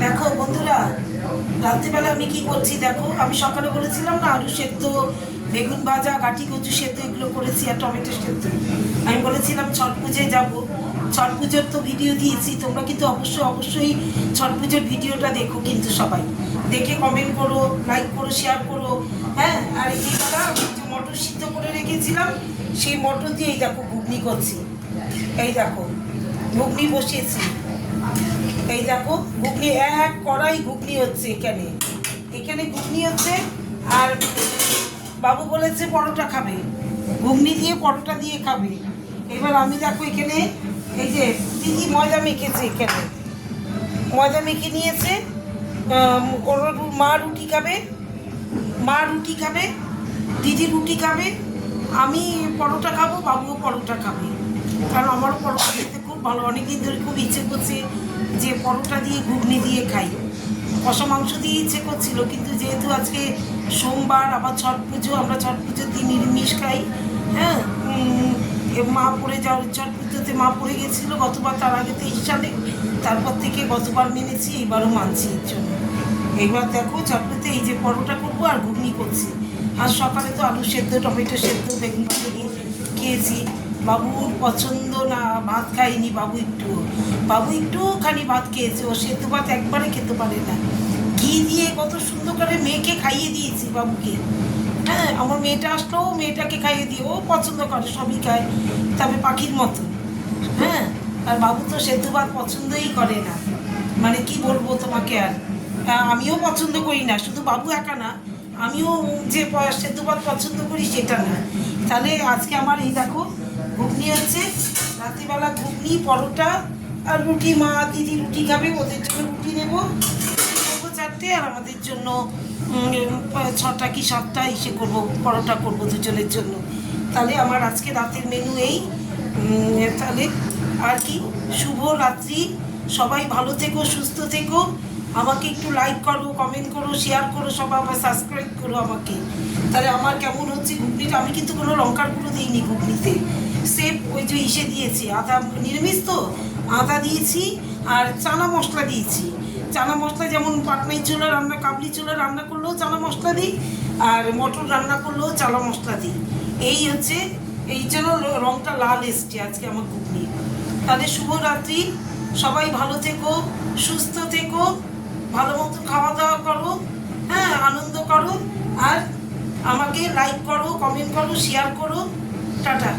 দেখো বন্ধুরা, রাত্রিবেলা আমি কি করছি দেখো। আমি সকালে বলেছিলাম না আলু সেদ্ধ, বেগুন ভাজা, গাঠি কচু সেদ্ধ এগুলো করেছি আর টমেটো সেদ্ধ। আমি বলেছিলাম ছট পুজোয় যাবো। ছট পুজোর তো ভিডিও দিয়েছি, তোমরা কিন্তু অবশ্যই ছট পুজোর ভিডিওটা দেখো, কিন্তু সবাই দেখে কমেন্ট করো, লাইক করো, শেয়ার করো। হ্যাঁ, আর এইটা আমি যে মটর সিদ্ধ করে রেখেছিলাম সেই মটর দিয়ে এই দেখো ঘুগনি করছি। এই দেখো ঘুগনি বসিয়েছি, এই দেখো ঘুগনি, এক কড়াই ঘুগনি হচ্ছে এখানে। এখানে ঘুগনি হচ্ছে। আর বাবু বলেছে পরোটা খাবে, ঘুগনি দিয়ে পরোটা দিয়ে খাবে। এবার আমি দেখো এখানে এই যে দিদি ময়দা মেখেছে, এখানে ময়দা মেখে নিয়েছে। ওর মা রুটি খাবে, দিদি রুটি খাবে, আমি পরোটা খাবো, বাবুও পরোটা খাবে। কারণ আমারও পরোটা খেতে খুব ভালো, অনেকদিন ধরে খুব ইচ্ছে করছে যে পরোটা দিয়ে ঘুগনি দিয়ে খাই। কষা মাংস দিয়ে ইচ্ছে করছিল, কিন্তু যেহেতু আজকে সোমবার, আবার ছট পুজো, আমরা ছট পুজোর দিন নিরামিষ খাই। হ্যাঁ, মা পড়ে যাওয়ার, ছট পুজোতে মা পড়ে গেছিলো গতবার, তার আগে 23 সালে। তারপর থেকে গতবার মেনেছি, এবারও মানছি এর জন্য। এইবার দেখো ছট পুজোতে এই যে পরোটা করবো আর ঘুগনি করছি। আর সকালে তো আলু সেদ্ধ, টমেটো সেদ্ধ, বেগুন ভাজা দিয়ে খেয়েছি। বাবুর পছন্দ না, ভাত খাইনি বাবু একটুখানি ভাত খেয়েছে। ও সেদ্ধ ভাত একবারে খেতে পারে না। ঘি দিয়ে কত সুন্দর করে মেয়েকে খাইয়ে দিয়েছি বাবুকে। হ্যাঁ, আমার মেয়েটা আসলেও মেয়েটাকে খাইয়ে দিয়ে, ও পছন্দ করে, সবই খায়, তবে পাখির মতো। হ্যাঁ, আর বাবু তো সেদ্ধ ভাত পছন্দই করে না। মানে কি বলবো তোমাকে। আর আমিও পছন্দ করি না, শুধু বাবু একা না, আমিও যে সেদ্ধ ভাত পছন্দ করি সেটা না। তাহলে আজকে আমার এই দেখো ঘুগনি হচ্ছে, রাত্রিবেলা ঘুগনি, পরোটা আর রুটি। মা দিদি রুটি খাবে, ওদের জন্য রুটি নেবো 4টে, আর আমাদের জন্য 6টা কি 7টা ইসে করবো, পরোটা করবো দুজনের জন্য। তাহলে আমার আজকে রাতের মেনু এই। তাহলে আর কি, শুভ রাত্রি। সবাই ভালো থেকো, সুস্থ থেকো। আমাকে একটু লাইক করো, কমেন্ট করো, শেয়ার করো, সবাই আবার সাবস্ক্রাইব করো আমাকে। তাহলে আমার কেমন হচ্ছে ঘুগনিটা। আমি কিন্তু কোনো লঙ্কার গুঁড়ো দিইনি ঘুগনিতে, সেফ ওই যে ইসে দিয়েছি, আদা, নিরামিষ তো আদা দিয়েছি আর চানা মশলা দিয়েছি। চানা মশলা যেমন পাটনাই চুলা রান্না, কাবলি চুলা রান্না করলেও চানা মশলা দিই, আর মটর রান্না করলেও চানা মশলা দিই। এই হচ্ছে, এই জন্য রঙটা লাল এসছে আজকে আমার ঘুগনি। তাহলে শুভরাত্রি, সবাই ভালো থেকো, সুস্থ থেকো, ভালো মতো খাওয়া দাওয়া করো, হ্যাঁ, আনন্দ করো। আর আমাকে লাইক করো, কমেন্ট করো, শেয়ার করো। টাটা।